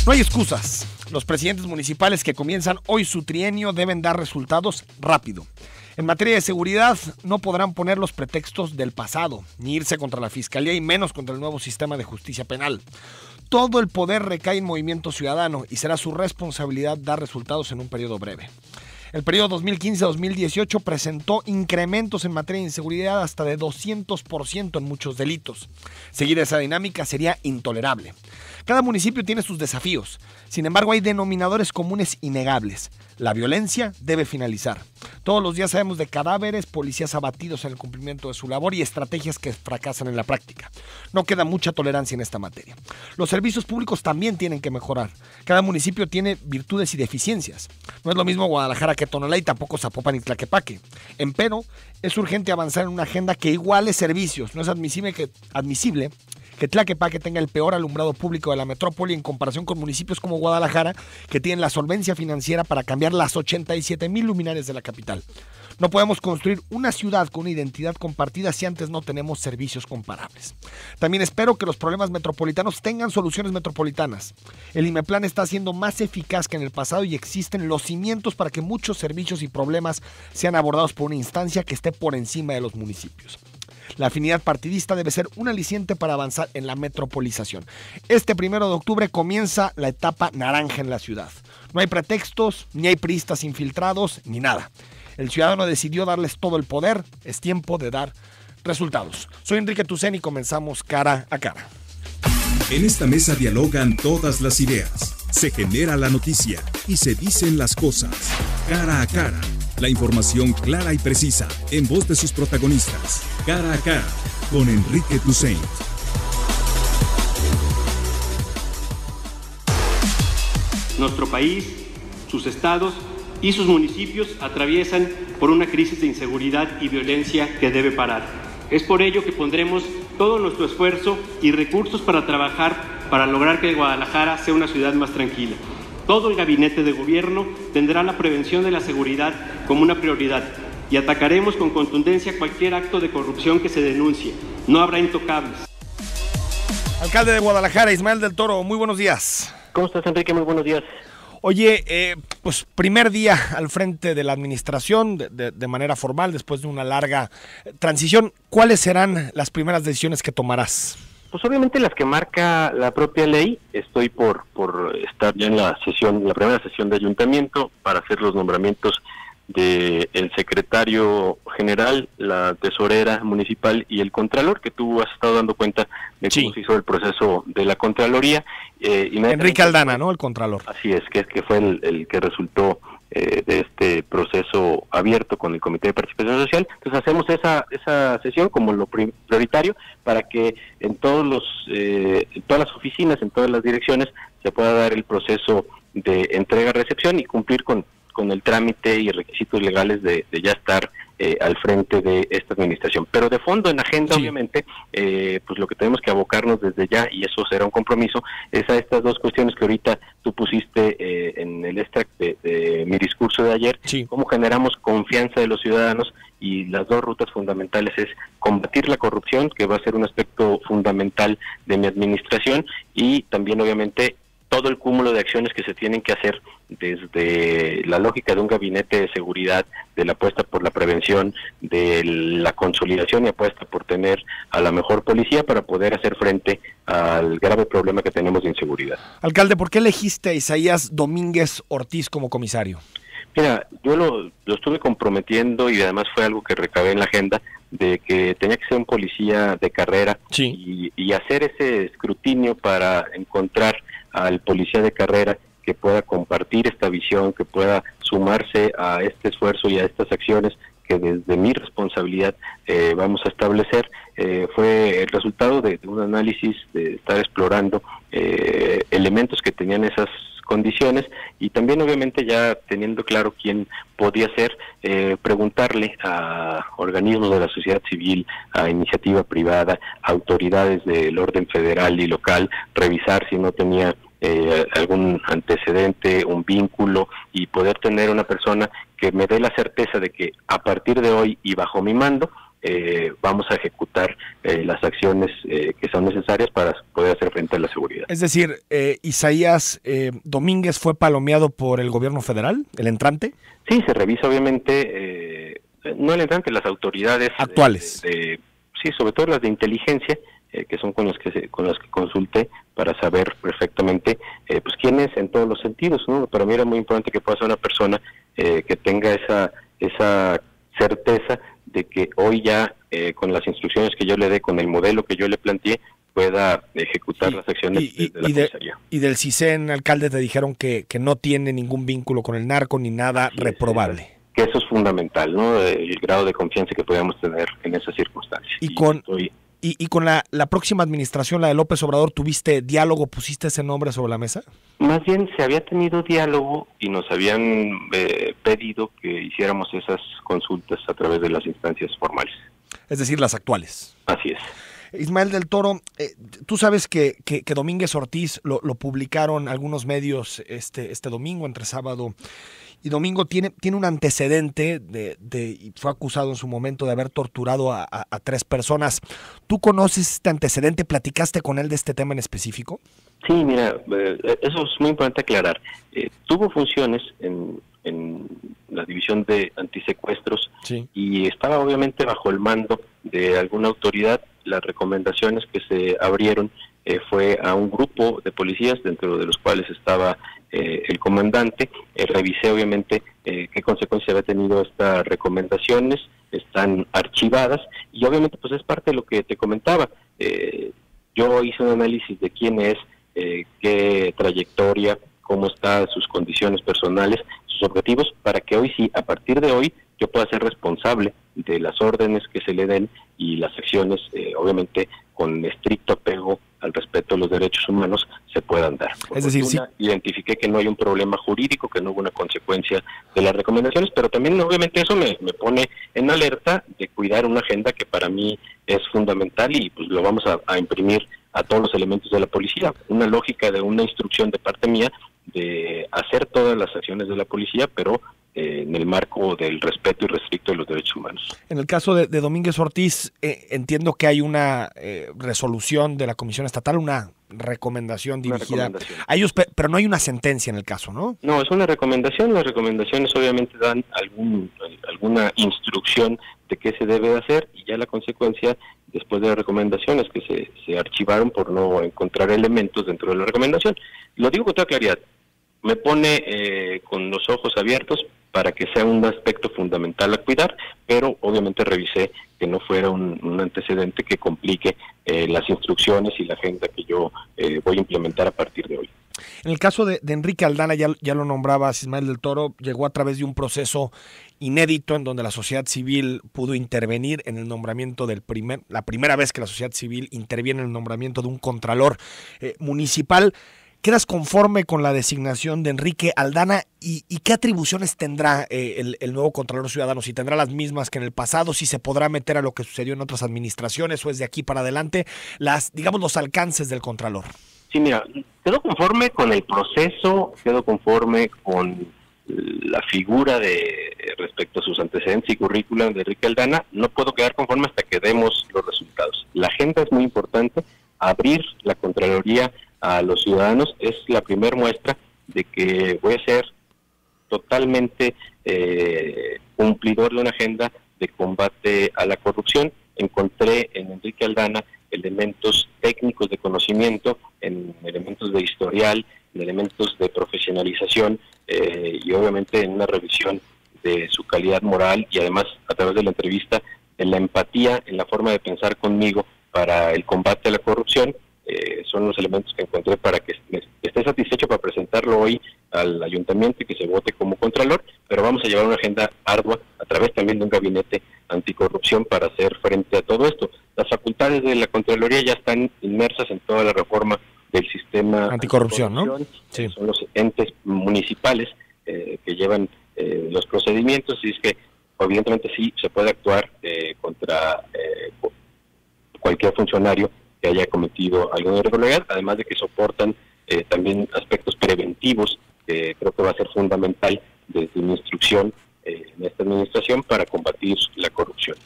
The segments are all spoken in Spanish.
No hay excusas. Los presidentes municipales que comienzan hoy su trienio deben dar resultados rápido. En materia de seguridad, no podrán poner los pretextos del pasado, ni irse contra la Fiscalía y menos contra el nuevo sistema de justicia penal. Todo el poder recae en Movimiento Ciudadano y será su responsabilidad dar resultados en un periodo breve. El periodo 2015-2018 presentó incrementos en materia de inseguridad hasta de 200% en muchos delitos. Seguir esa dinámica sería intolerable. Cada municipio tiene sus desafíos. Sin embargo, hay denominadores comunes innegables. La violencia debe finalizar. Todos los días sabemos de cadáveres, policías abatidos en el cumplimiento de su labor y estrategias que fracasan en la práctica. No queda mucha tolerancia en esta materia. Los servicios públicos también tienen que mejorar. Cada municipio tiene virtudes y deficiencias. No es lo mismo Guadalajara que Tonalá y tampoco Zapopan y Tlaquepaque. Empero, es urgente avanzar en una agenda que iguale servicios. No es admisible que Tlaquepaque tenga el peor alumbrado público de la metrópoli en comparación con municipios como Guadalajara, que tienen la solvencia financiera para cambiar las 87,000 luminarias de la capital. No podemos construir una ciudad con una identidad compartida si antes no tenemos servicios comparables. También espero que los problemas metropolitanos tengan soluciones metropolitanas. El IMEPLAN está siendo más eficaz que en el pasado y existen los cimientos para que muchos servicios y problemas sean abordados por una instancia que esté por encima de los municipios. La afinidad partidista debe ser un aliciente para avanzar en la metropolización. Este 1 de octubre comienza la etapa naranja en la ciudad. No hay pretextos, ni hay priistas infiltrados, ni nada. El ciudadano decidió darles todo el poder. Es tiempo de dar resultados. Soy Enrique Tucen y comenzamos Cara a Cara. En esta mesa dialogan todas las ideas. Se genera la noticia y se dicen las cosas. Cara a Cara. La información clara y precisa, en voz de sus protagonistas. Cara a Cara, con Enrique Tucen. Nuestro país, sus estados y sus municipios atraviesan por una crisis de inseguridad y violencia que debe parar. Es por ello que pondremos todo nuestro esfuerzo y recursos para trabajar para lograr que Guadalajara sea una ciudad más tranquila. Todo el gabinete de gobierno tendrá la prevención de la seguridad como una prioridad y atacaremos con contundencia cualquier acto de corrupción que se denuncie. No habrá intocables. Alcalde de Guadalajara, Ismael del Toro, muy buenos días. ¿Cómo estás, Enrique? Muy buenos días. Oye, pues primer día al frente de la administración de manera formal, después de una larga transición. ¿Cuáles serán las primeras decisiones que tomarás? Pues obviamente las que marca la propia ley. Estoy por estar ya en la primera sesión de ayuntamiento para hacer los nombramientos del secretario general, la tesorera municipal y el contralor, que tú has estado dando cuenta de cómo se hizo el proceso de la Contraloría. Enrique Aldana, ¿no? El contralor. Así es, que fue el que resultó de este proceso abierto con el Comité de Participación Social. Entonces hacemos esa sesión como lo prioritario para que en todas las oficinas, en todas las direcciones, se pueda dar el proceso de entrega-recepción y cumplir con el trámite y requisitos legales de ya estar al frente de esta administración. Pero de fondo en agenda, obviamente, pues lo que tenemos que abocarnos desde ya, y eso será un compromiso, es a estas dos cuestiones que ahorita tú pusiste en el extracto de mi discurso de ayer, cómo generamos confianza de los ciudadanos, y las dos rutas fundamentales es combatir la corrupción, que va a ser un aspecto fundamental de mi administración, y también obviamente todo el cúmulo de acciones que se tienen que hacer desde la lógica de un gabinete de seguridad, de la apuesta por la prevención, de la consolidación y apuesta por tener a la mejor policía para poder hacer frente al grave problema que tenemos de inseguridad. Alcalde, ¿por qué elegiste a Isaías Domínguez Ortiz como comisario? Mira, yo lo estuve comprometiendo y además fue algo que recabé en la agenda, de que tenía que ser un policía de carrera y hacer ese escrutinio para encontrar al policía de carrera que pueda compartir esta visión, que pueda sumarse a este esfuerzo y a estas acciones que desde mi responsabilidad vamos a establecer. Fue el resultado de un análisis, de estar explorando elementos que tenían esas condiciones y también obviamente ya teniendo claro quién podía ser, preguntarle a organismos de la sociedad civil, a iniciativa privada, a autoridades del orden federal y local, revisar si no tenía algún antecedente, un vínculo, y poder tener una persona que me dé la certeza de que a partir de hoy y bajo mi mando vamos a ejecutar las acciones que son necesarias para poder hacer frente a la seguridad. Es decir, Isaías Domínguez fue palomeado por el gobierno federal, el entrante. Sí, se revisa obviamente, no el entrante, las autoridades actuales. Sí, sobre todo las de inteligencia, que son con las que consulté para saber perfectamente pues quién es en todos los sentidos, ¿no? Para mí era muy importante que pueda ser una persona que tenga esa certeza de que hoy ya con las instrucciones que yo le dé, con el modelo que yo le planteé, pueda ejecutar las acciones de la comisaría. Y del CISEN, alcalde, te dijeron que no tiene ningún vínculo con el narco ni nada reprobable. Que eso es fundamental, ¿no? El grado de confianza que podamos tener en esas circunstancias. Y con la próxima administración, la de López Obrador, ¿tuviste diálogo, pusiste ese nombre sobre la mesa? Más bien se había tenido diálogo y nos habían pedido que hiciéramos esas consultas a través de las instancias formales. Es decir, las actuales. Así es. Ismael del Toro, tú sabes que Domínguez Ortiz lo publicaron algunos medios este domingo, entre sábado y domingo, tiene un antecedente y fue acusado en su momento de haber torturado a 3 personas. ¿Tú conoces este antecedente? ¿Platicaste con él de este tema en específico? Sí, mira, eso es muy importante aclarar. Tuvo funciones en la división de antisecuestros, sí, y estaba obviamente bajo el mando de alguna autoridad. Las recomendaciones que se abrieron fue a un grupo de policías, dentro de los cuales estaba el comandante. Revisé obviamente qué consecuencias había tenido estas recomendaciones, están archivadas, y obviamente pues es parte de lo que te comentaba. Yo hice un análisis de quién es, qué trayectoria, cómo están sus condiciones personales, sus objetivos, para que hoy sí, a partir de hoy, yo pueda ser responsable de las órdenes que se le den y las acciones, obviamente, con estricto apego al respeto a los derechos humanos, se puedan dar. Es decir, sí, identifiqué que no hay un problema jurídico, que no hubo una consecuencia de las recomendaciones, pero también, obviamente, eso me pone en alerta de cuidar una agenda que para mí es fundamental, y pues lo vamos a imprimir a todos los elementos de la policía. Una lógica de una instrucción de parte mía de hacer todas las acciones de la policía, pero en el marco del respeto irrestricto de los derechos humanos. En el caso de Domínguez Ortiz, entiendo que hay una resolución de la Comisión Estatal, una recomendación dirigida a ellos, pero no hay una sentencia en el caso, ¿no? No, es una recomendación. Las recomendaciones obviamente dan alguna instrucción de qué se debe hacer, y ya la consecuencia, después de las recomendaciones que se archivaron por no encontrar elementos dentro de la recomendación. Lo digo con toda claridad, me pone con los ojos abiertos para que sea un aspecto fundamental a cuidar, pero obviamente revisé que no fuera un antecedente que complique las instrucciones y la agenda que yo voy a implementar a partir de hoy. En el caso de Enrique Aldana, ya lo nombrabas, Ismael del Toro, llegó a través de un proceso inédito en donde la sociedad civil pudo intervenir en el nombramiento la primera vez que la sociedad civil interviene en el nombramiento de un contralor municipal. ¿Quedas conforme con la designación de Enrique Aldana y qué atribuciones tendrá el nuevo Contralor Ciudadano? Si tendrá las mismas que en el pasado, si se podrá meter a lo que sucedió en otras administraciones, o es de aquí para adelante, los alcances del Contralor. Sí, mira, quedo conforme con el proceso, quedo conforme con la figura respecto a sus antecedentes y currículum de Enrique Aldana. No puedo quedar conforme hasta que demos los resultados. La agenda es muy importante. Abrir la Contraloría a los ciudadanos es la primera muestra de que voy a ser totalmente cumplidor de una agenda de combate a la corrupción. Encontré en Enrique Aldana elementos técnicos de conocimiento, en elementos de historial, en elementos de profesionalización, y obviamente en una revisión de su calidad moral, y además a través de la entrevista, en la empatía, en la forma de pensar conmigo para el combate a la corrupción. Son los elementos que encontré para que esté satisfecho para presentarlo hoy al ayuntamiento y que se vote como contralor, pero vamos a llevar una agenda ardua a través también de un gabinete anticorrupción para hacer frente a todo esto. Las facultades de la Contraloría ya están inmersas en toda la reforma del sistema anticorrupción, ¿no? Sí. Son los entes municipales que llevan los procedimientos, y es que evidentemente sí se puede actuar contra cualquier funcionario que haya cometido alguna irregularidad, además de que soportan también aspectos preventivos, que creo que va a ser fundamental desde mi instrucción en esta administración para combatir la corrupción.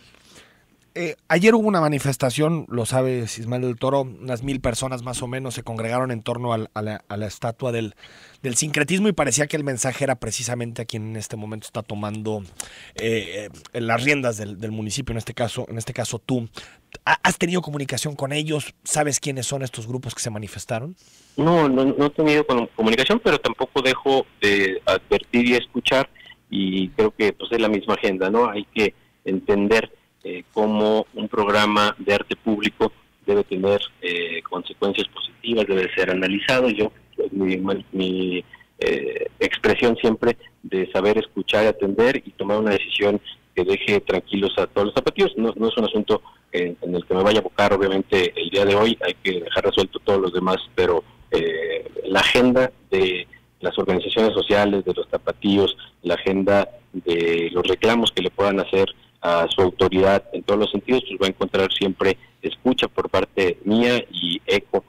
Ayer hubo una manifestación, lo sabes, Ismael del Toro, unas 1,000 personas más o menos se congregaron en torno a la estatua del sincretismo y parecía que el mensaje era precisamente a quien en este momento está tomando las riendas del municipio, en este caso tú. ¿Has tenido comunicación con ellos? ¿Sabes quiénes son estos grupos que se manifestaron? No he tenido comunicación, pero tampoco dejo de advertir y escuchar, y creo que pues es la misma agenda, ¿no? Hay que entender cómo un programa de arte público debe tener consecuencias positivas, debe ser analizado. Yo, mi expresión siempre de saber escuchar y atender y tomar una decisión que deje tranquilos a todos los zapatillos. No es un asunto en el que me vaya a abocar, obviamente, el día de hoy. Hay que dejar resuelto todos los demás, pero la agenda de las organizaciones sociales, de los zapatillos, la agenda de los reclamos que le puedan hacer a su autoridad en todos los sentidos, pues va a encontrar siempre escucha por parte mía y eco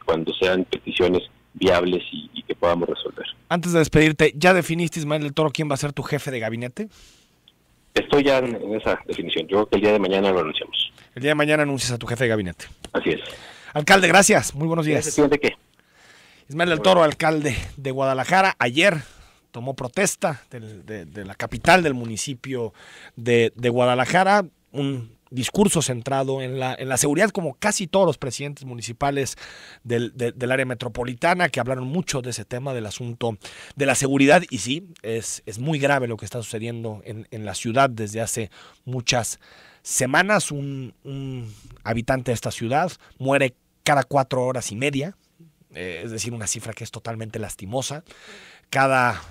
cuando sean peticiones viables y que podamos resolver. Antes de despedirte, ¿ya definiste, Ismael del Toro, quién va a ser tu jefe de gabinete? Estoy ya en esa definición. Yo creo que el día de mañana lo anunciamos. El día de mañana anuncias a tu jefe de gabinete. Así es. Alcalde, gracias. Muy buenos días. ¿De qué? Ismael del Toro, alcalde de Guadalajara, ayer tomó protesta de la capital del municipio de Guadalajara, un discurso centrado en la seguridad, como casi todos los presidentes municipales del área metropolitana, que hablaron mucho de ese tema, del asunto de la seguridad, y sí, es muy grave lo que está sucediendo en la ciudad desde hace muchas semanas. Un habitante de esta ciudad muere cada 4 horas y media, es decir, una cifra que es totalmente lastimosa. Cada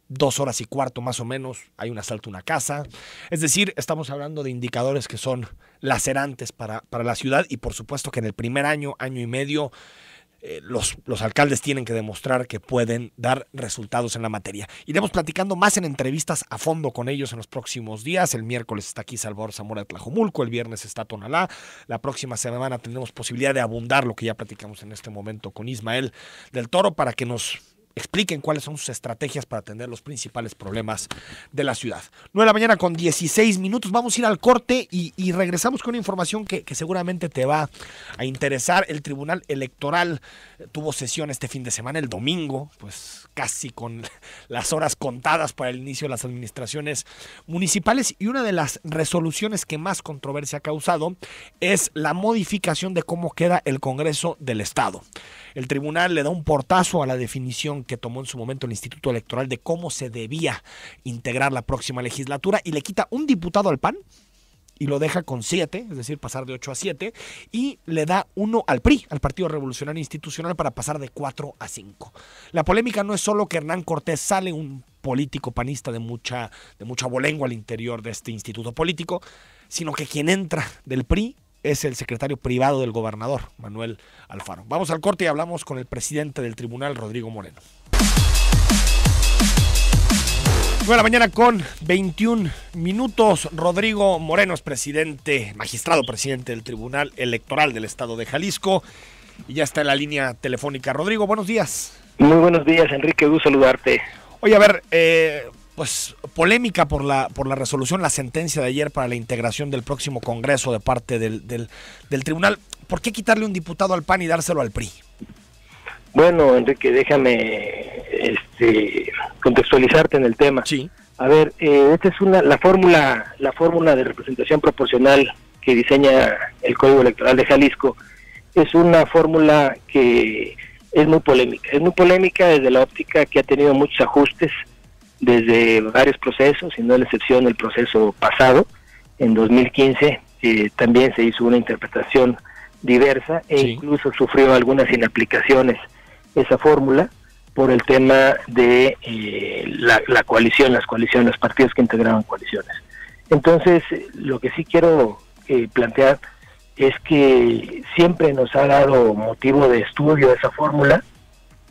2 horas y cuarto más o menos hay un asalto a una casa. Es decir, estamos hablando de indicadores que son lacerantes para la ciudad, y por supuesto que en el primer año y medio los alcaldes tienen que demostrar que pueden dar resultados en la materia. Iremos platicando más en entrevistas a fondo con ellos en los próximos días. El miércoles está aquí Salvador Zamora de Tlajomulco, el viernes está Tonalá. La próxima semana tendremos posibilidad de abundar lo que ya platicamos en este momento con Ismael del Toro, para que nos expliquen cuáles son sus estrategias para atender los principales problemas de la ciudad. 9:16 a.m. Vamos a ir al corte y regresamos con una información que seguramente te va a interesar. El Tribunal Electoral tuvo sesión este fin de semana, el domingo, pues casi con las horas contadas para el inicio de las administraciones municipales, y una de las resoluciones que más controversia ha causado es la modificación de cómo queda el Congreso del Estado. El tribunal le da un portazo a la definición que tomó en su momento el Instituto Electoral de cómo se debía integrar la próxima legislatura, y le quita un diputado al PAN y lo deja con 7, es decir, pasar de 8 a 7, y le da 1 al PRI, al Partido Revolucionario Institucional, para pasar de 4 a 5. La polémica no es solo que Hernán Cortés sale, un político panista de mucha abolengo al interior de este instituto político, sino que quien entra del PRI es el secretario privado del gobernador, Manuel Alfaro. Vamos al corte y hablamos con el presidente del tribunal, Rodrigo Moreno. 9:21 a.m. Rodrigo Moreno es magistrado presidente del Tribunal Electoral del Estado de Jalisco, y ya está en la línea telefónica. Rodrigo, buenos días. Muy buenos días, Enrique, gusto saludarte. Oye, a ver, pues polémica por la resolución, la sentencia de ayer para la integración del próximo Congreso de parte del tribunal. ¿Por qué quitarle un diputado al PAN y dárselo al PRI? Bueno, Enrique, déjame contextualizarte en el tema. Sí. A ver, esta es la fórmula de representación proporcional que diseña el Código Electoral de Jalisco. Es una fórmula que es muy polémica. Es muy polémica desde la óptica que ha tenido muchos ajustes desde varios procesos, y no es la excepción el proceso pasado, en 2015, también se hizo una interpretación diversa, e sí, incluso sufrió algunas inaplicaciones esa fórmula por el tema de la coalición, las coaliciones, los partidos que integraban coaliciones. Entonces, lo que sí quiero plantear es que siempre nos ha dado motivo de estudio esa fórmula,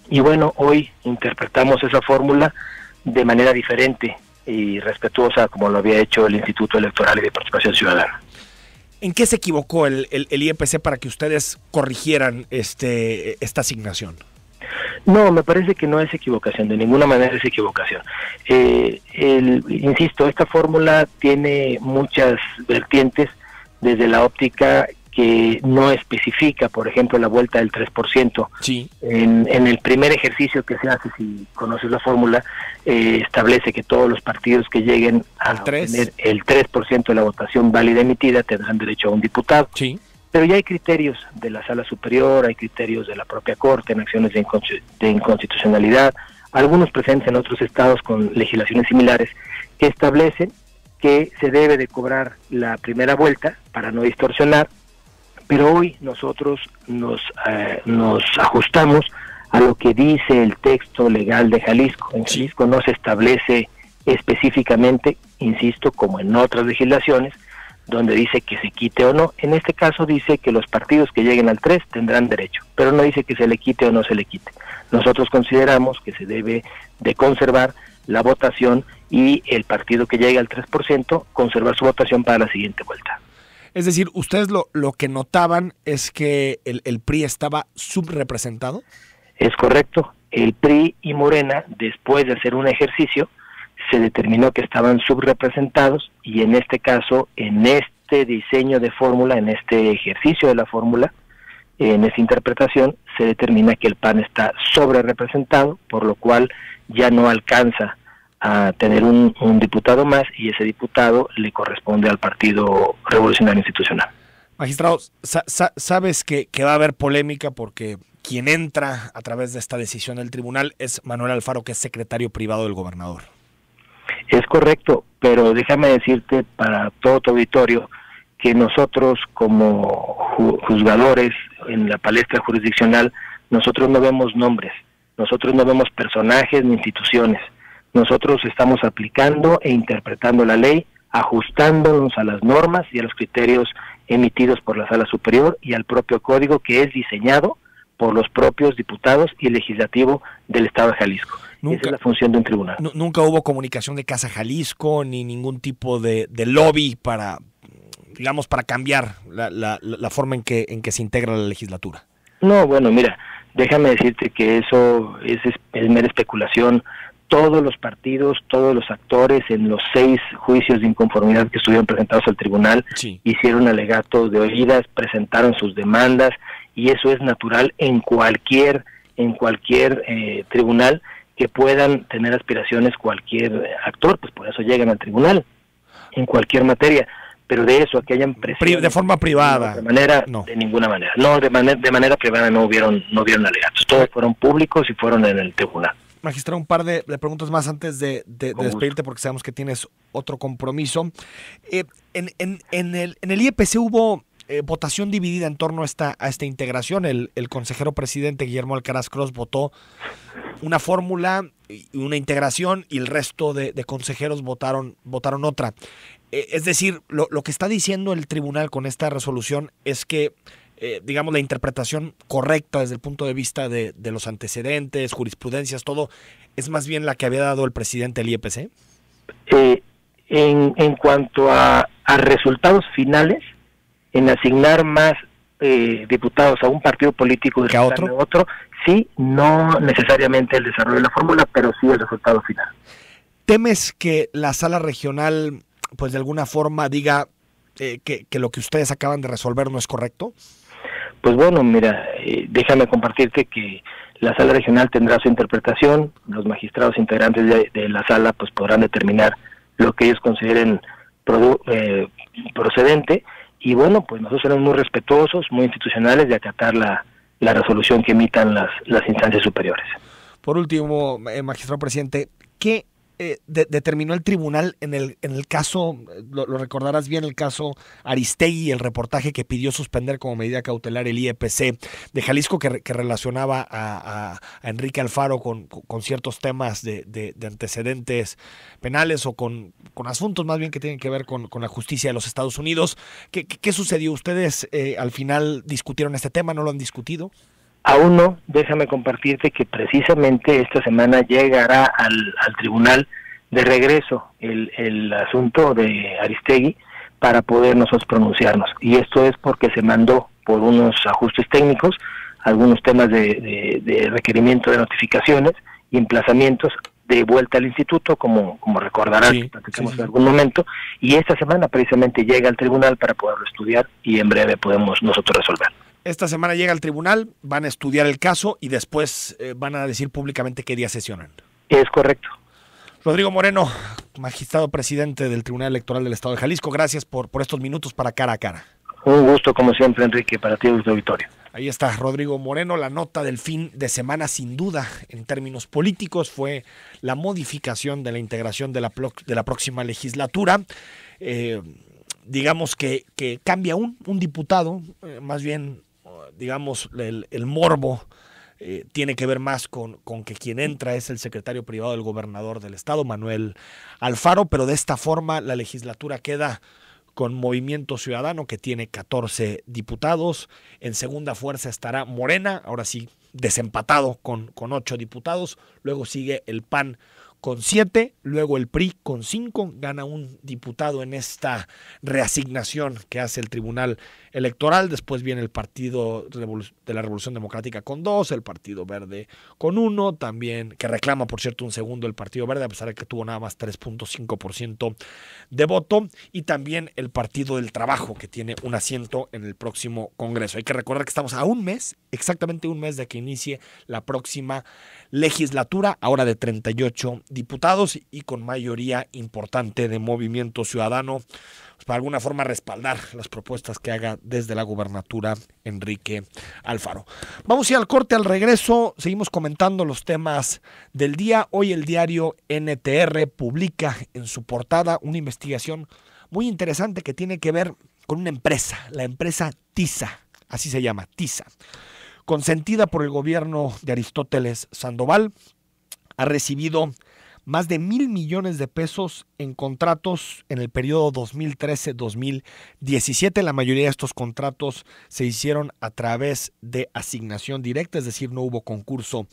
y bueno, hoy interpretamos esa fórmula de manera diferente y respetuosa, como lo había hecho el Instituto Electoral y de Participación Ciudadana. ¿En qué se equivocó el IEPC para que ustedes corrigieran esta asignación? No, me parece que no es equivocación, de ninguna manera es equivocación. Insisto, esta fórmula tiene muchas vertientes desde la óptica que no especifica, por ejemplo, la vuelta del 3%. Sí. En el primer ejercicio que se hace, si conoces la fórmula, establece que todos los partidos que lleguen a tener el 3% de la votación válida emitida tendrán derecho a un diputado. Sí. Pero ya hay criterios de la Sala Superior, hay criterios de la propia Corte en acciones de inconstitucionalidad, algunos presentes en otros estados con legislaciones similares, que establecen que se debe de cobrar la primera vuelta para no distorsionar, pero hoy nosotros nos ajustamos a lo que dice el texto legal de Jalisco. En Jalisco no se establece específicamente, insisto, como en otras legislaciones, donde dice que se quite o no. En este caso dice que los partidos que lleguen al 3 tendrán derecho, pero no dice que se le quite o no se le quite. Nosotros consideramos que se debe de conservar la votación y el partido que llegue al 3% conservar su votación para la siguiente vuelta. Es decir, ¿ustedes lo que notaban es que el PRI estaba subrepresentado? Es correcto. El PRI y Morena, después de hacer un ejercicio, se determinó que estaban subrepresentados y en este caso, en este diseño de fórmula, en este ejercicio de la fórmula, en esta interpretación, se determina que el PAN está sobrerepresentado, por lo cual ya no alcanza a tener un diputado más y ese diputado le corresponde al Partido Revolucionario Institucional. Magistrado, sabes que va a haber polémica porque quien entra a través de esta decisión del tribunal es Manuel Alfaro, que es secretario privado del gobernador. Es correcto, pero déjame decirte para todo tu auditorio que nosotros como juzgadores en la palestra jurisdiccional, nosotros no vemos nombres, nosotros no vemos personajes ni instituciones. Nosotros estamos aplicando e interpretando la ley, ajustándonos a las normas y a los criterios emitidos por la Sala Superior y al propio código que es diseñado por los propios diputados y legislativo del Estado de Jalisco. Esa es la función de un tribunal. Nunca hubo comunicación de Casa Jalisco ni ningún tipo de lobby para, digamos, para cambiar la forma en que se integra la legislatura. No, bueno, mira, déjame decirte que eso es mera especulación. Todos los partidos, todos los actores en los 6 juicios de inconformidad que estuvieron presentados al tribunal, hicieron alegatos de oídas, presentaron sus demandas y eso es natural en cualquier tribunal que puedan tener aspiraciones cualquier actor, pues por eso llegan al tribunal en cualquier materia, pero de eso a que hayan presiones de forma privada, de ninguna manera, no de manera privada no hubieron alegatos, todos fueron públicos y fueron en el tribunal. Magistrado, un par de preguntas más antes de despedirte porque sabemos que tienes otro compromiso. En el IEPC hubo votación dividida en torno a esta integración. El consejero presidente Guillermo Alcaraz Cross votó una fórmula y una integración y el resto de consejeros votaron otra. Es decir, lo que está diciendo el tribunal con esta resolución es que digamos, la interpretación correcta desde el punto de vista de los antecedentes, jurisprudencias, todo, es más bien la que había dado el presidente del IEPC? En cuanto a resultados finales, en asignar más diputados a un partido político que a otro, sí, no necesariamente el desarrollo de la fórmula, pero sí el resultado final. ¿Temes que la sala regional, pues de alguna forma diga que lo que ustedes acaban de resolver no es correcto? Pues bueno, mira, déjame compartirte que la sala regional tendrá su interpretación, los magistrados integrantes de la sala pues podrán determinar lo que ellos consideren procedente, y bueno, pues nosotros seremos muy respetuosos, muy institucionales de acatar la resolución que emitan las instancias superiores. Por último, magistrado presidente, ¿qué determinó el tribunal en el caso, lo recordarás bien, el caso Aristegui, el reportaje que pidió suspender como medida cautelar el IEPC de Jalisco que relacionaba a Enrique Alfaro con ciertos temas de antecedentes penales o con asuntos más bien que tienen que ver con la justicia de los Estados Unidos? ¿Qué sucedió? ¿Ustedes al final discutieron este tema? ¿No lo han discutido? Aún no, déjame compartirte que precisamente esta semana llegará al tribunal de regreso el asunto de Aristegui para poder nosotros pronunciarnos. Y esto es porque se mandó por unos ajustes técnicos, algunos temas de requerimiento de notificaciones y emplazamientos de vuelta al instituto, como recordarás, sí, platicamos en algún momento, y esta semana precisamente llega al tribunal para poderlo estudiar y en breve podemos nosotros resolver. Esta semana llega al tribunal, van a estudiar el caso y después van a decir públicamente qué día sesionan. Es correcto. Rodrigo Moreno, magistrado presidente del Tribunal Electoral del Estado de Jalisco, gracias por estos minutos para Cara a Cara. Un gusto, como siempre, Enrique, para ti y tu auditorio. Ahí está Rodrigo Moreno. La nota del fin de semana, sin duda, en términos políticos, fue la modificación de la integración de la próxima legislatura. Digamos que cambia un diputado, más bien, digamos, el morbo tiene que ver más con que quien entra es el secretario privado del gobernador del estado, Manuel Alfaro, pero de esta forma la legislatura queda con Movimiento Ciudadano, que tiene 14 diputados. En segunda fuerza estará Morena, ahora sí desempatado con 8 diputados. Luego sigue el PAN con 7, luego el PRI con 5, gana un diputado en esta reasignación que hace el Tribunal Electoral. Después viene el Partido de la Revolución Democrática con 2, el Partido Verde con 1, también, que reclama, por cierto, un segundo el Partido Verde, a pesar de que tuvo nada más 3.5% de voto, y también el Partido del Trabajo, que tiene un asiento en el próximo Congreso. Hay que recordar que estamos a un mes, exactamente un mes de que inicie la próxima legislatura, ahora de 38 diputados y con mayoría importante de Movimiento Ciudadano, pues para alguna forma respaldar las propuestas que haga desde la gubernatura Enrique Alfaro. Vamos a ir al corte. Al regreso seguimos comentando los temas del día. Hoy el diario NTR publica en su portada una investigación muy interesante que tiene que ver con una empresa, la empresa TISA, así se llama, TISA, consentida por el gobierno de Aristóteles Sandoval. Ha recibido más de 1,000 millones de pesos en contratos en el periodo 2013-2017. La mayoría de estos contratos se hicieron a través de asignación directa, es decir, no hubo concurso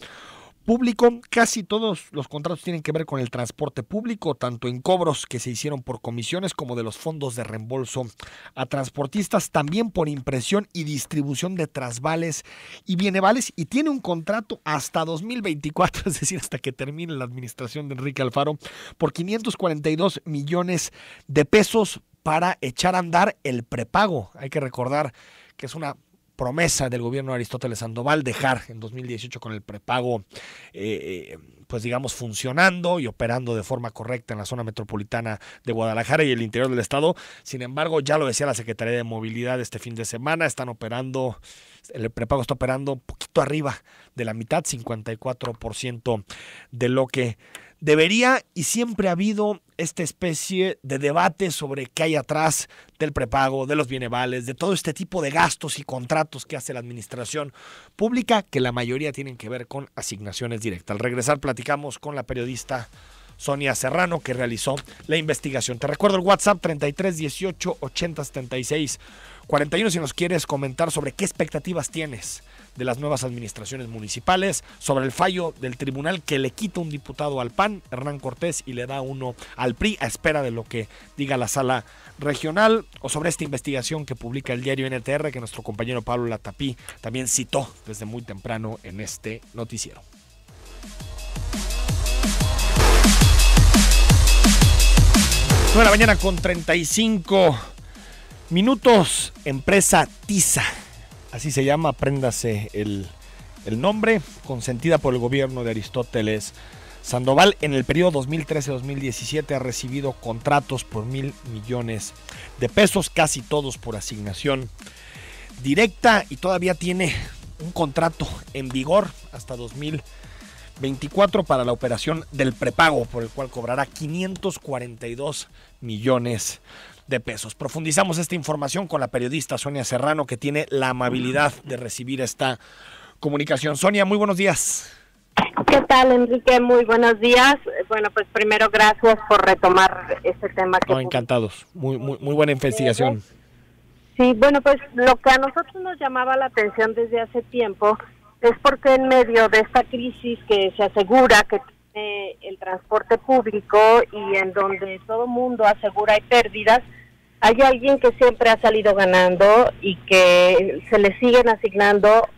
público. Casi todos los contratos tienen que ver con el transporte público, tanto en cobros que se hicieron por comisiones como de los fondos de reembolso a transportistas, también por impresión y distribución de trasvales y bienevales, y tiene un contrato hasta 2024, es decir, hasta que termine la administración de Enrique Alfaro, por 542 millones de pesos para echar a andar el prepago. Hay que recordar que es una promesa del gobierno de Aristóteles Sandoval dejar en 2018 con el prepago, pues digamos, funcionando y operando de forma correcta en la zona metropolitana de Guadalajara y el interior del estado. Sin embargo, ya lo decía la Secretaría de Movilidad este fin de semana, el prepago está operando un poquito arriba de la mitad, 54% de lo que debería, y siempre ha habido esta especie de debate sobre qué hay atrás del prepago, de los bienevales, de todo este tipo de gastos y contratos que hace la administración pública, que la mayoría tienen que ver con asignaciones directas. Al regresar platicamos con la periodista Sonia Serrano, que realizó la investigación. Te recuerdo el WhatsApp 33 18 80 76 41 si nos quieres comentar sobre qué expectativas tienes de las nuevas administraciones municipales, sobre el fallo del tribunal que le quita un diputado al PAN, Hernán Cortés, y le da uno al PRI a espera de lo que diga la sala regional, o sobre esta investigación que publica el diario NTR, que nuestro compañero Pablo Latapí también citó desde muy temprano en este noticiero. Nueva la mañana con 35 minutos. Empresa TISA, así se llama, apréndase el nombre, consentida por el gobierno de Aristóteles Sandoval. En el periodo 2013-2017 ha recibido contratos por 1,000 millones de pesos, casi todos por asignación directa, y todavía tiene un contrato en vigor hasta 2024 para la operación del prepago, por el cual cobrará 542 millones de pesos. Profundizamos esta información con la periodista Sonia Serrano, que tiene la amabilidad de recibir esta comunicación. Sonia, muy buenos días. ¿Qué tal, Enrique? Muy buenos días. Bueno, pues primero gracias por retomar este tema. Encantados. Muy buena investigación. Sí, bueno, pues lo que a nosotros nos llamaba la atención desde hace tiempo es porque en medio de esta crisis que se asegura que tiene el transporte público y en donde todo mundo asegura hay pérdidas, hay alguien que siempre ha salido ganando y que se le siguen asignando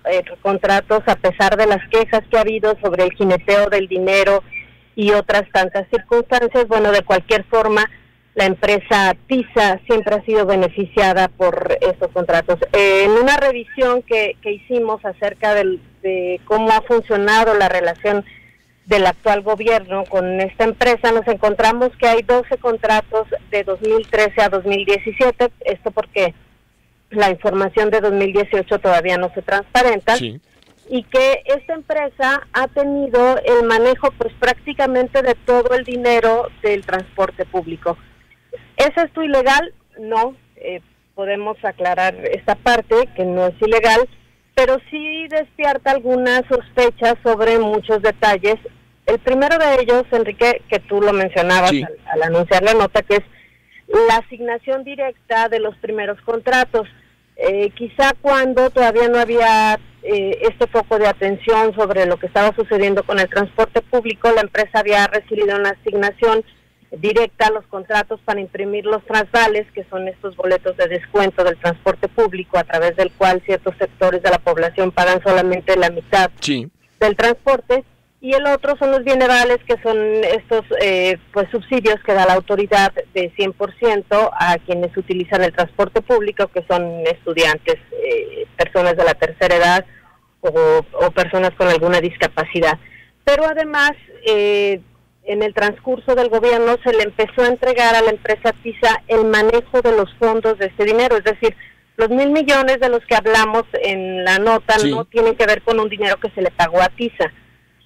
contratos a pesar de las quejas que ha habido sobre el jineteo del dinero y otras tantas circunstancias. Bueno, de cualquier forma, la empresa TISA siempre ha sido beneficiada por estos contratos. En una revisión que hicimos acerca de cómo ha funcionado la relación del actual gobierno con esta empresa, nos encontramos que hay 12 contratos de 2013 a 2017, esto porque la información de 2018 todavía no se transparenta, Sí. y que esta empresa ha tenido el manejo pues prácticamente de todo el dinero del transporte público. ¿Es esto ilegal? No, podemos aclarar esta parte, que no es ilegal, pero sí despierta algunas sospechas sobre muchos detalles. El primero de ellos, Enrique, que tú lo mencionabas Sí. al anunciar la nota, que es la asignación directa de los primeros contratos. Quizá cuando todavía no había este foco de atención sobre lo que estaba sucediendo con el transporte público, la empresa había recibido una asignación directa a los contratos para imprimir los transvales, que son estos boletos de descuento del transporte público, a través del cual ciertos sectores de la población pagan solamente la mitad Sí. del transporte, y el otro son los bienevales, que son estos pues subsidios que da la autoridad de 100% a quienes utilizan el transporte público, que son estudiantes, personas de la tercera edad o personas con alguna discapacidad. Pero además, en el transcurso del gobierno se le empezó a entregar a la empresa TISA el manejo de los fondos de este dinero, es decir, los 1,000 millones de los que hablamos en la nota Sí. no tienen que ver con un dinero que se le pagó a TISA,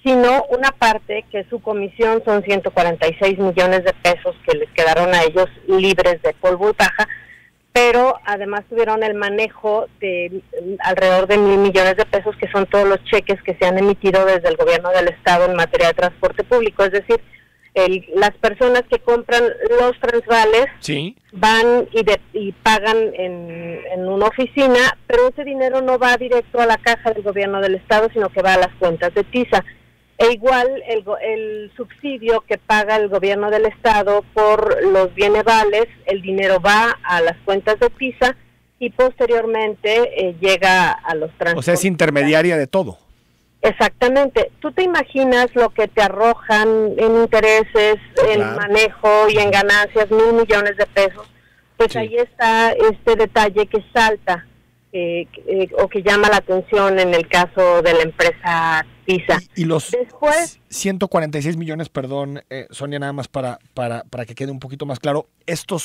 sino una parte que su comisión son 146 millones de pesos que les quedaron a ellos libres de polvo y paja, pero además tuvieron el manejo de alrededor de 1,000 millones de pesos, que son todos los cheques que se han emitido desde el gobierno del estado en materia de transporte público, es decir, las personas que compran los transvales Sí. van y pagan en una oficina, pero ese dinero no va directo a la caja del gobierno del estado, sino que va a las cuentas de TISA. E igual el subsidio que paga el gobierno del estado por los bienevales, el dinero va a las cuentas de TISA y posteriormente llega a los transportes. O sea, es intermediaria de todo. Exactamente. ¿Tú te imaginas lo que te arrojan en intereses, en Claro. manejo y en ganancias, 1,000 millones de pesos? Pues Sí. ahí está este detalle que salta o que llama la atención en el caso de la empresa TISA. Y los Después, 146 millones, perdón, Sonia, nada más para que quede un poquito más claro, esta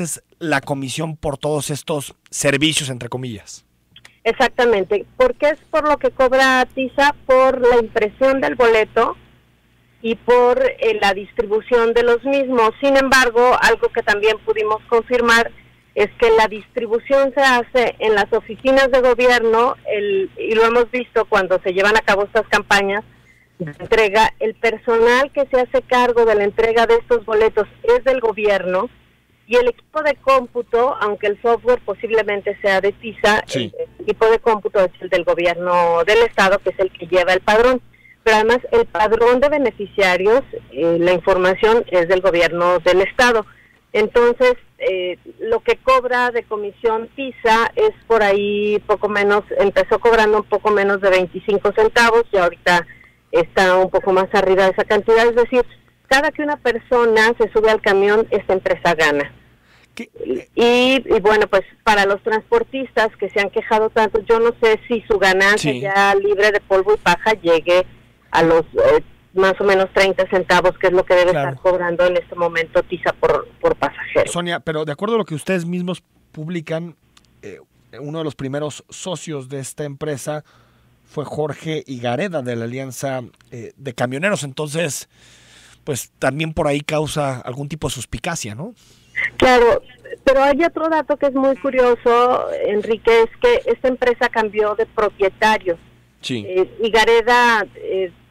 es la comisión por todos estos servicios, entre comillas. exactamente, porque es por lo que cobra TISA por la impresión del boleto y por la distribución de los mismos. Sin embargo, algo que también pudimos confirmar es que la distribución se hace en las oficinas de gobierno, y lo hemos visto cuando se llevan a cabo estas campañas de entrega. El personal que se hace cargo de la entrega de estos boletos es del gobierno, y el equipo de cómputo, aunque el software posiblemente sea de TISA, Sí. el equipo de cómputo es el del gobierno del estado, que es el que lleva el padrón. Pero además el padrón de beneficiarios, la información es del gobierno del estado. Entonces, lo que cobra de comisión TISA es por ahí poco menos, empezó cobrando un poco menos de 25 centavos y ahorita está un poco más arriba de esa cantidad. Es decir, cada que una persona se sube al camión, esta empresa gana. Y bueno, pues para los transportistas que se han quejado tanto, yo no sé si su ganancia Sí. ya libre de polvo y paja llegue a los más o menos 30 centavos, que es lo que debe Claro. estar cobrando en este momento TISA por pasajero. Sonia, pero de acuerdo a lo que ustedes mismos publican, uno de los primeros socios de esta empresa fue Jorge Higareda, de la Alianza de Camioneros. Entonces, pues también por ahí causa algún tipo de suspicacia, ¿no? Claro, pero hay otro dato que es muy curioso, Enrique, es que esta empresa cambió de propietario. Sí. Higareda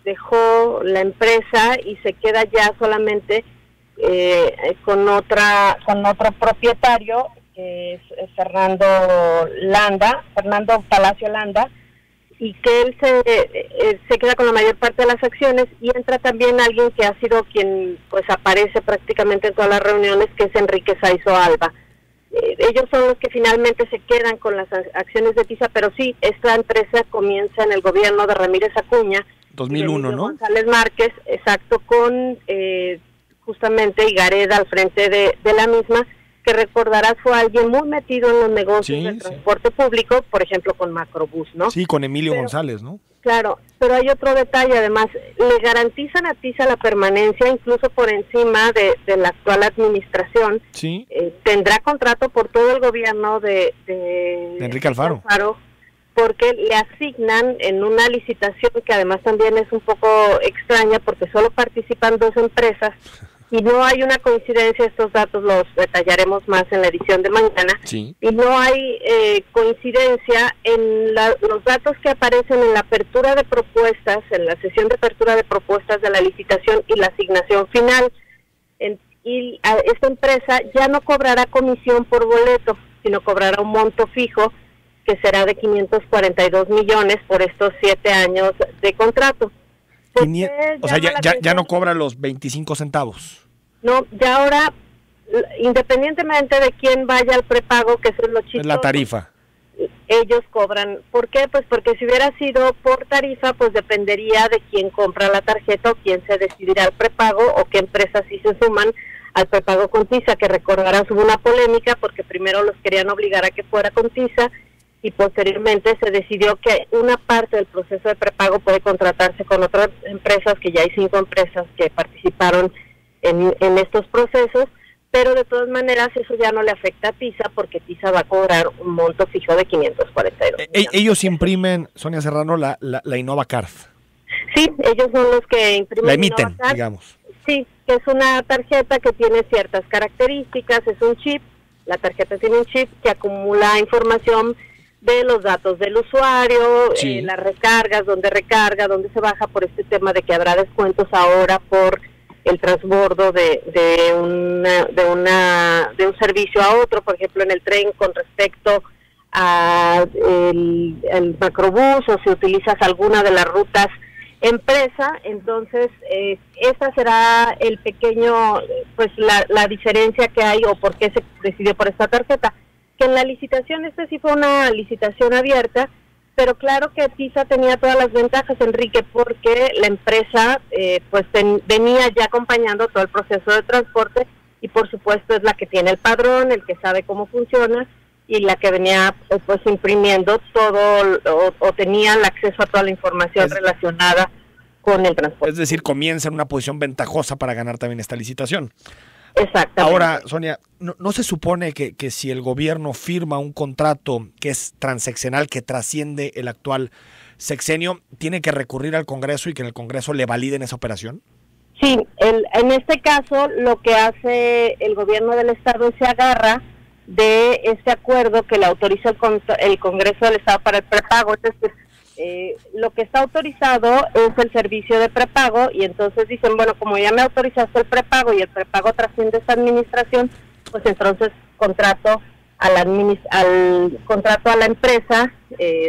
dejó la empresa y se queda ya solamente con otro propietario, que es Fernando Palacio Landa, y que él se queda con la mayor parte de las acciones, y entra también alguien que ha sido quien pues aparece prácticamente en todas las reuniones, que es Enrique Saizo Alba. Ellos son los que finalmente se quedan con las acciones de TISA, pero sí, esta empresa comienza en el gobierno de Ramírez Acuña, 2001, ¿no? González Márquez, exacto, con justamente Higareda al frente de la misma, que recordarás fue alguien muy metido en los negocios del transporte público, por ejemplo con Macrobús, ¿no? Sí, con Emilio González, ¿no? Claro, pero hay otro detalle, además, le garantizan a TISA la permanencia incluso por encima de la actual administración. Sí. Tendrá contrato por todo el gobierno de Enrique Alfaro, porque le asignan en una licitación que además también es un poco extraña porque solo participan 2 empresas y no hay una coincidencia. Estos datos los detallaremos más en la edición de mañana. Sí. Y no hay coincidencia en los datos que aparecen en la apertura de propuestas, en la sesión de apertura de propuestas de la licitación y la asignación final. Y esta empresa ya no cobrará comisión por boleto, sino cobrará un monto fijo que será de 542 millones por estos 7 años de contrato. O sea, ya no cobra los 25 centavos. No, ya ahora, independientemente de quién vaya al prepago, que eso es lo chistoso. Es la tarifa. Ellos cobran. ¿Por qué? Pues porque si hubiera sido por tarifa, pues dependería de quién compra la tarjeta o quién se decidirá al prepago o qué empresas sí se suman al prepago con TISA, que recordarás hubo una polémica porque primero los querían obligar a que fuera con TISA y posteriormente se decidió que una parte del proceso de prepago puede contratarse con otras empresas, que ya hay 5 empresas que participaron en estos procesos, pero de todas maneras eso ya no le afecta a TISA porque TISA va a cobrar un monto fijo de 542 millones. Ellos imprimen, Sonia Serrano, la InnovaCard. Sí, ellos son los que imprimen la emiten, InnovaCard, digamos. Sí, que es una tarjeta que tiene ciertas características, es un chip, la tarjeta tiene un chip que acumula información de los datos del usuario, sí. Las recargas, dónde recarga, dónde se baja, por este tema de que habrá descuentos ahora por el transbordo de un servicio a otro, por ejemplo en el tren con respecto a el macrobús, o si utilizas alguna de las rutas empresa. Entonces esta será el pequeño, pues la diferencia que hay o por qué se decidió por esta tarjeta, que en la licitación, sí fue una licitación abierta, pero claro que TISA tenía todas las ventajas, Enrique, porque la empresa venía ya acompañando todo el proceso de transporte y por supuesto es la que tiene el padrón, el que sabe cómo funciona y la que venía pues imprimiendo todo o tenía el acceso a toda la información relacionada con el transporte. Es decir, comienza en una posición ventajosa para ganar también esta licitación. Exactamente. Ahora, Sonia, ¿no se supone que si el gobierno firma un contrato que es transeccional, que trasciende el actual sexenio, tiene que recurrir al Congreso y que en el Congreso le validen esa operación? Sí, en este caso lo que hace el gobierno del Estado es se agarra de este acuerdo que le autoriza el Congreso del Estado para el prepago. Entonces, lo que está autorizado es el servicio de prepago y entonces dicen, bueno, como ya me autorizaste el prepago y el prepago trasciende esta administración, pues entonces contrato contrato a la empresa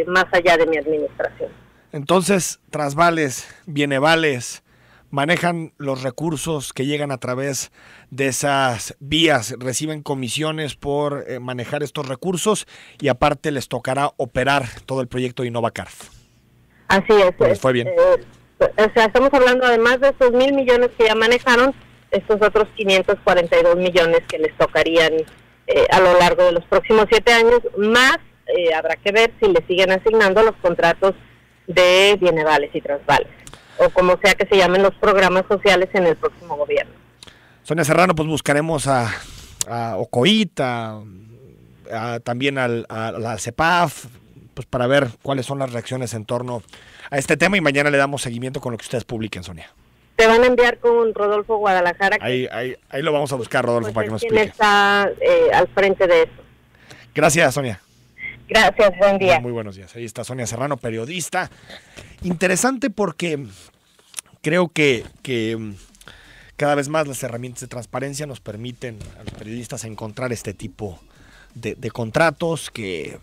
más allá de mi administración. Entonces, Trasvales, Bienevales, manejan los recursos que llegan a través de esas vías, reciben comisiones por manejar estos recursos y aparte les tocará operar todo el proyecto de InnovaCard. Así es. Pues fue bien. O sea, estamos hablando además de estos 1,000 millones que ya manejaron, estos otros 542 millones que les tocarían a lo largo de los próximos 7 años, más habrá que ver si le siguen asignando los contratos de Bienevales y Trasvales, o como sea que se llamen los programas sociales en el próximo gobierno. Sonia Serrano, pues buscaremos a OCOIT, también a la CEPAF, pues para ver cuáles son las reacciones en torno a este tema y mañana le damos seguimiento con lo que ustedes publiquen, Sonia. Te van a enviar con Rodolfo Guadalajara. Ahí lo vamos a buscar, Rodolfo, para que nos explique. ¿Quién está al frente de eso? Gracias, Sonia. Gracias, buen día. Muy buenos días. Ahí está Sonia Serrano, periodista. Interesante porque creo que cada vez más las herramientas de transparencia nos permiten a los periodistas encontrar este tipo de contratos que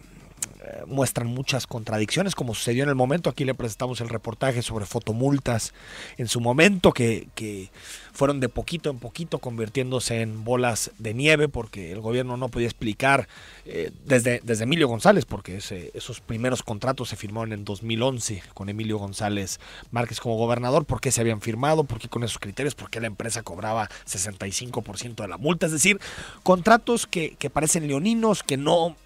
muestran muchas contradicciones, como sucedió en el momento. Aquí le presentamos el reportaje sobre fotomultas en su momento, que fueron de poquito en poquito convirtiéndose en bolas de nieve, porque el gobierno no podía explicar, desde Emilio González, porque esos primeros contratos se firmaron en 2011 con Emilio González Márquez como gobernador, por qué se habían firmado, por qué con esos criterios, por qué la empresa cobraba 65% de la multa. Es decir, contratos que parecen leoninos, que no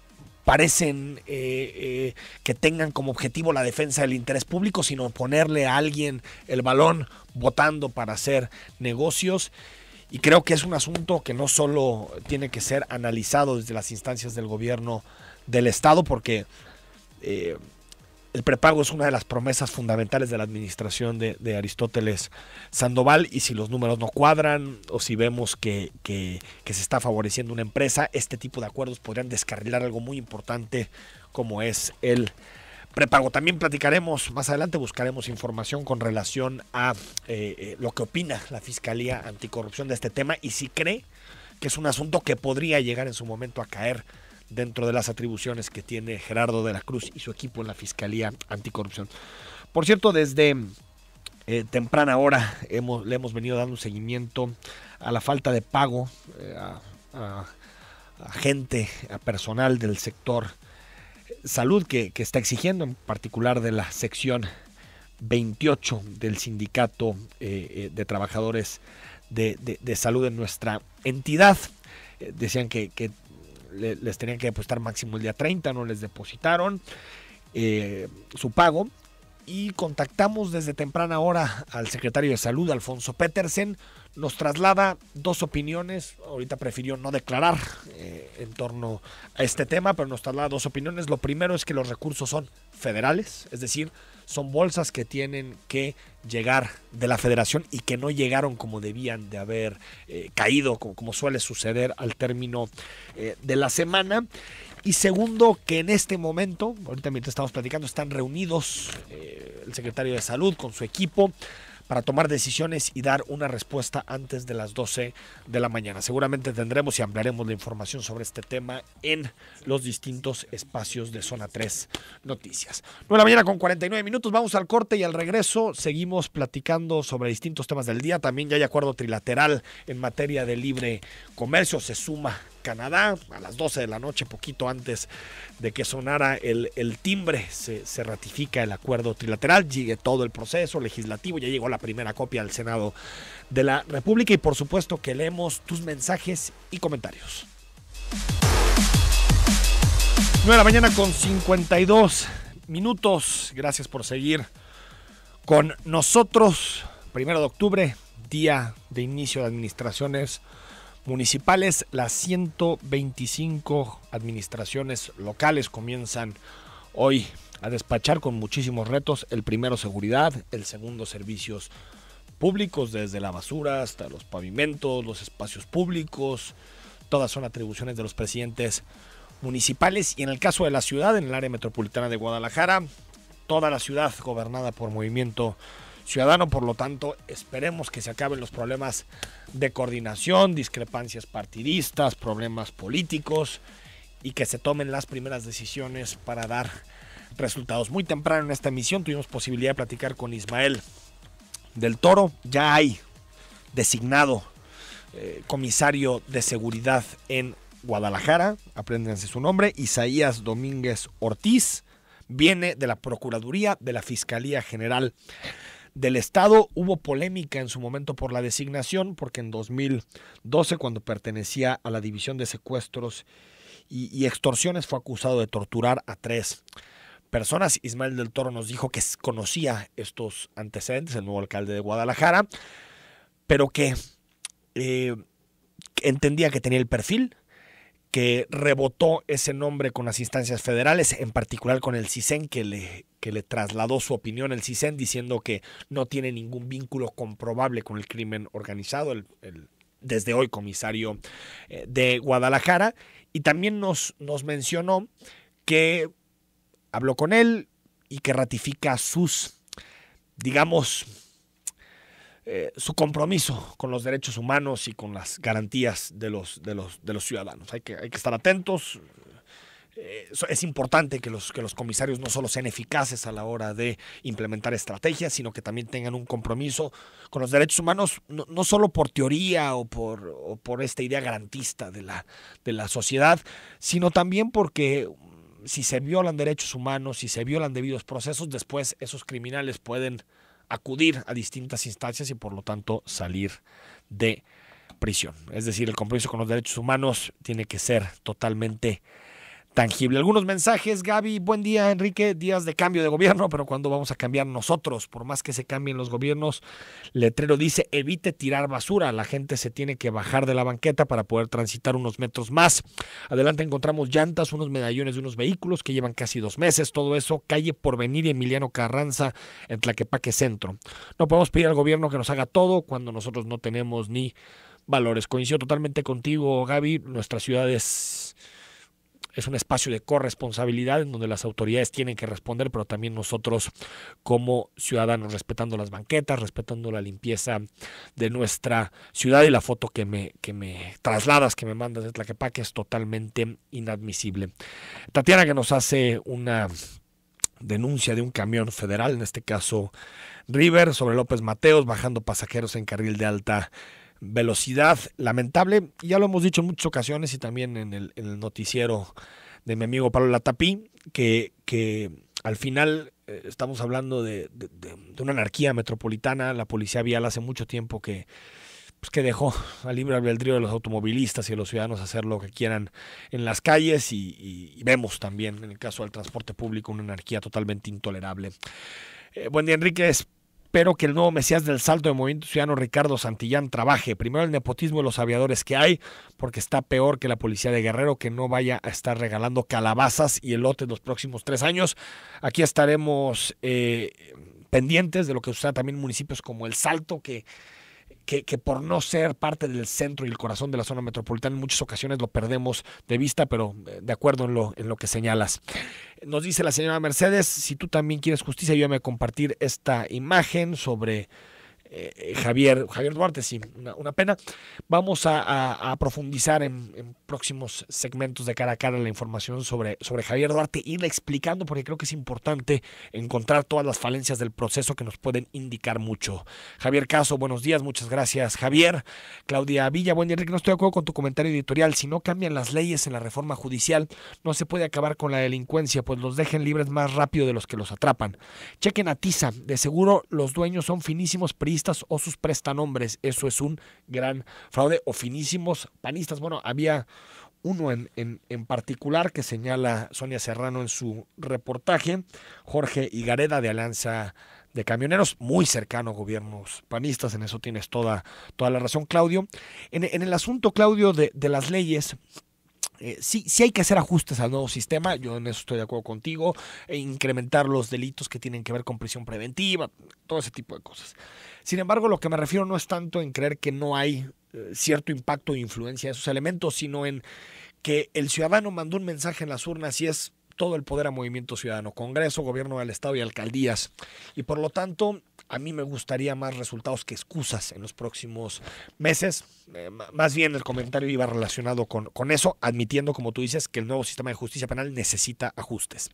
parecen que tengan como objetivo la defensa del interés público, sino ponerle a alguien el balón votando para hacer negocios. Y creo que es un asunto que no solo tiene que ser analizado desde las instancias del gobierno del Estado, porque el prepago es una de las promesas fundamentales de la administración de Aristóteles Sandoval, y si los números no cuadran o si vemos que se está favoreciendo una empresa, este tipo de acuerdos podrían descarrilar algo muy importante como es el prepago. También platicaremos más adelante, buscaremos información con relación a lo que opina la Fiscalía Anticorrupción de este tema y si cree que es un asunto que podría llegar en su momento a caer dentro de las atribuciones que tiene Gerardo de la Cruz y su equipo en la Fiscalía Anticorrupción. Por cierto, desde temprana hora le hemos venido dando seguimiento a la falta de pago a gente, a personal del sector salud que está exigiendo, en particular de la sección 28 del sindicato de trabajadores de salud en nuestra entidad. Decían que les tenían que depositar máximo el día 30, no les depositaron su pago, y contactamos desde temprana hora al secretario de Salud, Alfonso Petersen. Nos traslada dos opiniones, ahorita prefirió no declarar en torno a este tema, pero nos traslada dos opiniones. Lo primero es que los recursos son federales, es decir, son bolsas que tienen que llegar de la federación y que no llegaron como debían de haber caído, como suele suceder al término de la semana. Y segundo, que en este momento, ahorita mientras estamos platicando, están reunidos el secretario de Salud con su equipo para tomar decisiones y dar una respuesta antes de las 12 de la mañana. Seguramente tendremos y ampliaremos la información sobre este tema en los distintos espacios de Zona 3 Noticias. 9 de la mañana con 49 minutos, vamos al corte y al regreso seguimos platicando sobre distintos temas del día. También ya hay acuerdo trilateral en materia de libre comercio, se suma Canadá a las 12 de la noche, poquito antes de que sonara el timbre, se ratifica el acuerdo trilateral, sigue todo el proceso legislativo, ya llegó la primera copia al Senado de la República y por supuesto que leemos tus mensajes y comentarios. 9 de la mañana con 52 minutos, gracias por seguir con nosotros. 1 de octubre, día de inicio de administraciones municipales. Las 125 administraciones locales comienzan hoy a despachar con muchísimos retos. El primero, seguridad; el segundo, servicios públicos, desde la basura hasta los pavimentos, los espacios públicos. Todas son atribuciones de los presidentes municipales. Y en el caso de la ciudad, en el área metropolitana de Guadalajara, toda la ciudad gobernada por Movimiento Ciudadano. Por lo tanto, esperemos que se acaben los problemas de coordinación, discrepancias partidistas, problemas políticos y que se tomen las primeras decisiones para dar resultados. Muy temprano en esta emisión tuvimos posibilidad de platicar con Ismael del Toro. Ya hay designado comisario de seguridad en Guadalajara, apréndanse su nombre, Isaías Domínguez Ortiz. Viene de la Procuraduría de la Fiscalía General del Estado. Hubo polémica en su momento por la designación, porque en 2012, cuando pertenecía a la División de Secuestros y Extorsiones, fue acusado de torturar a 3 personas. Ismael del Toro nos dijo que conocía estos antecedentes, el nuevo alcalde de Guadalajara, pero que entendía que tenía el perfil, que rebotó ese nombre con las instancias federales, en particular con el CISEN, que le trasladó su opinión el CISEN, diciendo que no tiene ningún vínculo comprobable con el crimen organizado, el desde hoy comisario de Guadalajara. Y también nos mencionó que habló con él y que ratifica sus, digamos, su compromiso con los derechos humanos y con las garantías de los ciudadanos. Hay que estar atentos. es importante que los comisarios no solo sean eficaces a la hora de implementar estrategias, sino que también tengan un compromiso con los derechos humanos, no solo por teoría o por esta idea garantista de la sociedad, sino también porque si se violan derechos humanos, si se violan debidos procesos, después esos criminales pueden acudir a distintas instancias y por lo tanto salir de prisión. Es decir, el compromiso con los derechos humanos tiene que ser totalmente tangible. Algunos mensajes, Gaby, buen día, Enrique, días de cambio de gobierno, pero ¿cuándo vamos a cambiar nosotros? Por más que se cambien los gobiernos, letrero dice, evite tirar basura, la gente se tiene que bajar de la banqueta para poder transitar unos metros más. Adelante encontramos llantas, unos medallones de unos vehículos que llevan casi 2 meses, todo eso, calle Porvenir y Emiliano Carranza en Tlaquepaque Centro. No podemos pedir al gobierno que nos haga todo cuando nosotros no tenemos ni valores. Coincido totalmente contigo, Gaby, nuestra ciudad es un espacio de corresponsabilidad en donde las autoridades tienen que responder, pero también nosotros como ciudadanos, respetando las banquetas, respetando la limpieza de nuestra ciudad, y la foto que me trasladas, que me mandas de Tlaquepaque es totalmente inadmisible. Tatiana, que nos hace una denuncia de un camión federal, en este caso River, sobre López Mateos, bajando pasajeros en carril de alta velocidad, lamentable, ya lo hemos dicho en muchas ocasiones y también en el noticiero de mi amigo Pablo Latapí, que al final estamos hablando de una anarquía metropolitana. La policía vial hace mucho tiempo que dejó al libre albedrío de los automovilistas y de los ciudadanos hacer lo que quieran en las calles y vemos también en el caso del transporte público una anarquía totalmente intolerable. Buen día, Enrique. Espero que el nuevo Mesías del Salto de Movimiento Ciudadano, Ricardo Santillán, trabaje. Primero el nepotismo de los aviadores que hay, porque está peor que la policía de Guerrero, que no vaya a estar regalando calabazas y elotes los próximos 3 años. Aquí estaremos pendientes de lo que suceda también en municipios como El Salto, que por no ser parte del centro y el corazón de la zona metropolitana en muchas ocasiones lo perdemos de vista, pero de acuerdo en lo que señalas. Nos dice la señora Mercedes, si tú también quieres justicia, ayúdame a compartir esta imagen sobre Javier Duarte, sí, una pena. Vamos a profundizar en próximos segmentos de cara a cara la información sobre Javier Duarte, irla explicando, porque creo que es importante encontrar todas las falencias del proceso que nos pueden indicar mucho. Javier Caso, buenos días, muchas gracias, Javier. Claudia Villa, buen día, Enrique, no estoy de acuerdo con tu comentario editorial. Si no cambian las leyes en la reforma judicial, no se puede acabar con la delincuencia, pues los dejen libres más rápido de los que los atrapan. Chequen a Tiza, de seguro los dueños son finísimos priistas o sus prestanombres, eso es un gran fraude, o finísimos panistas. Bueno, había uno en particular que señala Sonia Serrano en su reportaje, Jorge Higareda de Alianza de Camioneros, muy cercano a gobiernos panistas, en eso tienes toda la razón, Claudio. En el asunto, Claudio, de las leyes, sí hay que hacer ajustes al nuevo sistema, yo en eso estoy de acuerdo contigo, incrementar los delitos que tienen que ver con prisión preventiva, todo ese tipo de cosas. Sin embargo, lo que me refiero no es tanto en creer que no hay cierto impacto o influencia de esos elementos, sino en que el ciudadano mandó un mensaje en las urnas y es todo el poder a Movimiento Ciudadano, Congreso, Gobierno del Estado y alcaldías. Y por lo tanto, a mí me gustaría más resultados que excusas en los próximos meses. Más bien el comentario iba relacionado con eso, admitiendo, como tú dices, que el nuevo sistema de justicia penal necesita ajustes.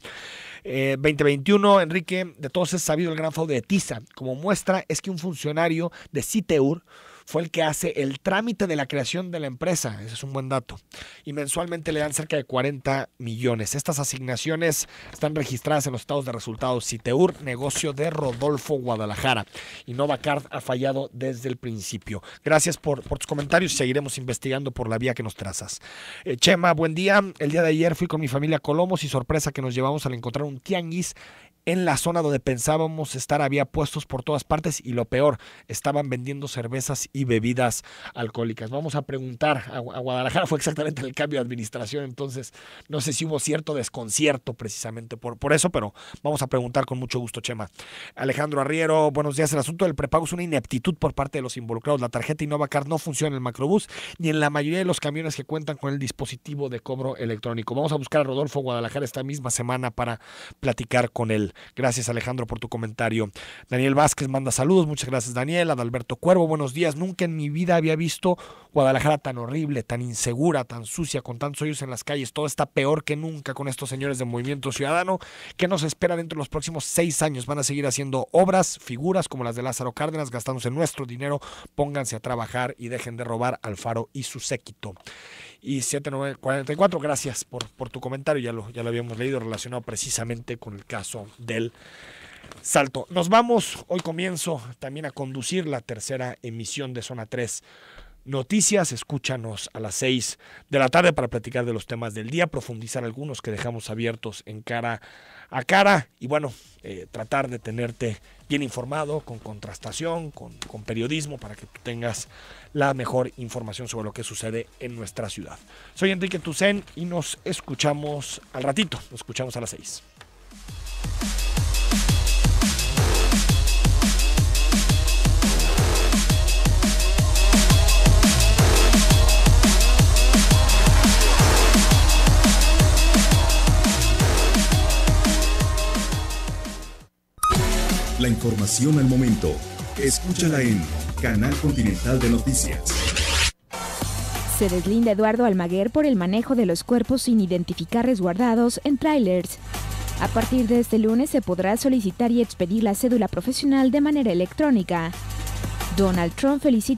2021, Enrique, de todos es sabido el gran fraude de Tiza. Como muestra es que un funcionario de Citeur fue el que hace el trámite de la creación de la empresa, ese es un buen dato, y mensualmente le dan cerca de 40 millones. Estas asignaciones están registradas en los estados de resultados. Citeur, negocio de Rodolfo Guadalajara, y Novacard ha fallado desde el principio. Gracias por tus comentarios, seguiremos investigando por la vía que nos trazas. Chema, buen día. El día de ayer fui con mi familia a Colomos y sorpresa que nos llevamos al encontrar un tianguis en la zona donde pensábamos estar. Había puestos por todas partes y lo peor, estaban vendiendo cervezas y bebidas alcohólicas. Vamos a preguntar a Guadalajara, fue exactamente el cambio de administración, entonces no sé si hubo cierto desconcierto precisamente por eso, pero vamos a preguntar con mucho gusto, Chema. Alejandro Arriero, buenos días. El asunto del prepago es una ineptitud por parte de los involucrados. La tarjeta Innovacard no funciona en el macrobús ni en la mayoría de los camiones que cuentan con el dispositivo de cobro electrónico. Vamos a buscar a Rodolfo Guadalajara esta misma semana para platicar con él. Gracias, Alejandro, por tu comentario. Daniel Vázquez manda saludos. Muchas gracias, Daniel. Adalberto Cuervo, buenos días. Nunca en mi vida había visto Guadalajara tan horrible, tan insegura, tan sucia, con tantos hoyos en las calles. Todo está peor que nunca con estos señores de Movimiento Ciudadano. ¿Qué nos espera dentro de los próximos 6 años? Van a seguir haciendo obras, figuras como las de Lázaro Cárdenas, gastándose nuestro dinero. Pónganse a trabajar y dejen de robar Alfaro y su séquito. Y 7944, gracias por tu comentario, ya lo habíamos leído, relacionado precisamente con el caso del Salto. Nos vamos, hoy comienzo también a conducir la tercera emisión de Zona 3 Noticias. Escúchanos a las 6 de la tarde para platicar de los temas del día, profundizar algunos que dejamos abiertos en Cara a Cara y bueno, tratar de tenerte bien informado, con contrastación, con periodismo, para que tú tengas la mejor información sobre lo que sucede en nuestra ciudad. Soy Enrique Tucen y nos escuchamos al ratito, nos escuchamos a las 6. La información al momento. Escúchala en Canal Continental de Noticias. Se deslinda Eduardo Almaguer por el manejo de los cuerpos sin identificar resguardados en tráilers. A partir de este lunes se podrá solicitar y expedir la cédula profesional de manera electrónica. Donald Trump felicita